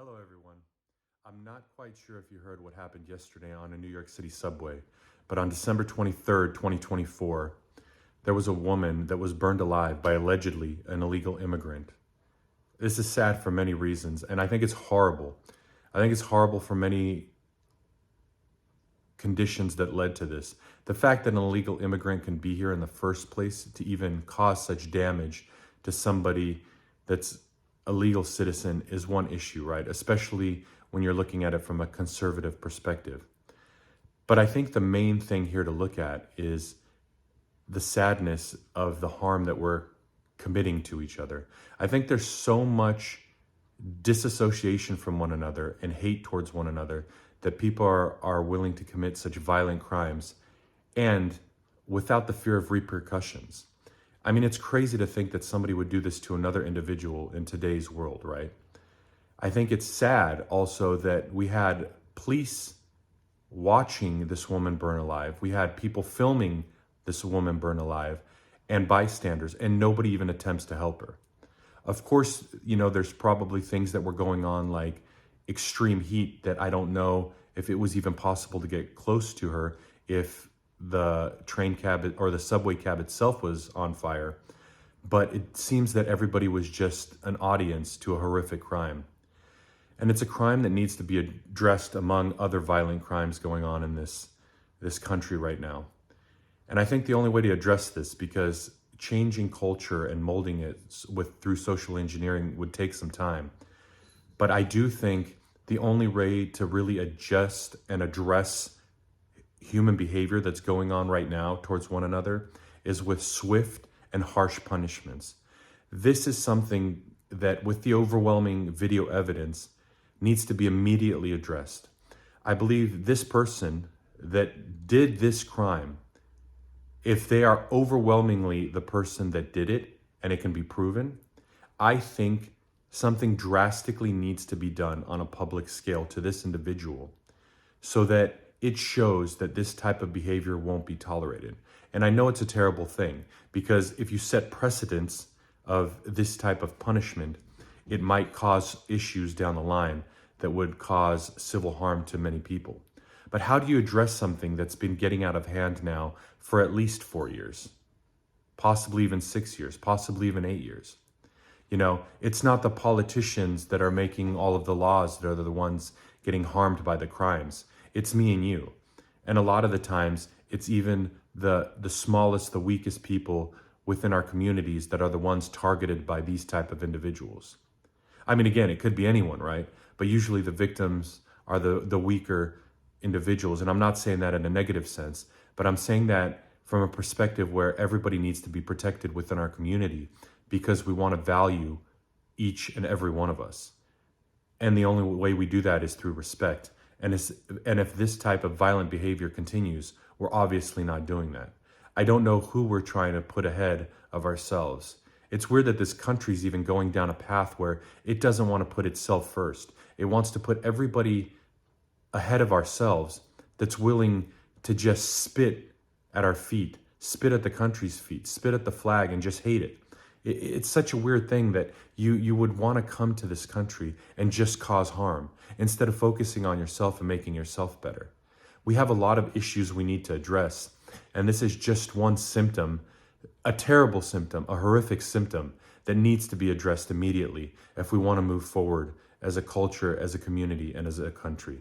Hello, everyone. I'm not quite sure if you heard what happened yesterday on a New York City subway, but on December 23rd, 2024, there was a woman that was burned alive by allegedly an illegal immigrant. This is sad for many reasons, and I think it's horrible. I think it's horrible for many conditions that led to this. The fact that an illegal immigrant can be here in the first place to even cause such damage to somebody that's a legal citizen is one issue, right? Especially when you're looking at it from a conservative perspective. But I think the main thing here to look at is the sadness of the harm that we're committing to each other. I think there's so much disassociation from one another and hate towards one another that people are willing to commit such violent crimes and without the fear of repercussions. I mean, it's crazy to think that somebody would do this to another individual in today's world, right? I think it's sad also that we had police watching this woman burn alive. We had people filming this woman burn alive and bystanders, and nobody even attempts to help her. Of course, there's probably things that were going on like extreme heat that I don't know if it was even possible to get close to her if the train cab or the subway cab itself was on fire. But it seems that everybody was just an audience to a horrific crime. And it's a crime that needs to be addressed among other violent crimes going on in this country right now. And I think the only way to address this, because changing culture and molding it through social engineering would take some time. But I do think the only way to really adjust and address human behavior that's going on right now towards one another is with swift and harsh punishments. This is something that, with the overwhelming video evidence, needs to be immediately addressed. I believe this person that did this crime, if they are overwhelmingly the person that did it and it can be proven, I think something drastically needs to be done on a public scale to this individual so that it shows that this type of behavior won't be tolerated. And I know it's a terrible thing, because if you set precedents of this type of punishment, it might cause issues down the line that would cause civil harm to many people. But how do you address something that's been getting out of hand now for at least 4 years, possibly even 6 years, possibly even 8 years? It's not the politicians that are making all of the laws that are the ones getting harmed by the crimes. It's me and you. And a lot of the times, it's even the smallest, the weakest people within our communities that are the ones targeted by these type of individuals. I mean, again, it could be anyone, right? But usually the victims are the weaker individuals. And I'm not saying that in a negative sense, but I'm saying that from a perspective where everybody needs to be protected within our community, because we want to value each and every one of us. And the only way we do that is through respect. And if this type of violent behavior continues, we're obviously not doing that. I don't know who we're trying to put ahead of ourselves. It's weird that this country's even going down a path where it doesn't want to put itself first. It wants to put everybody ahead of ourselves that's willing to just spit at our feet, spit at the country's feet, spit at the flag, and just hate it. It's such a weird thing that you would want to come to this country and just cause harm instead of focusing on yourself and making yourself better. We have a lot of issues we need to address, and this is just one symptom, a terrible symptom, a horrific symptom that needs to be addressed immediately if we want to move forward as a culture, as a community, and as a country.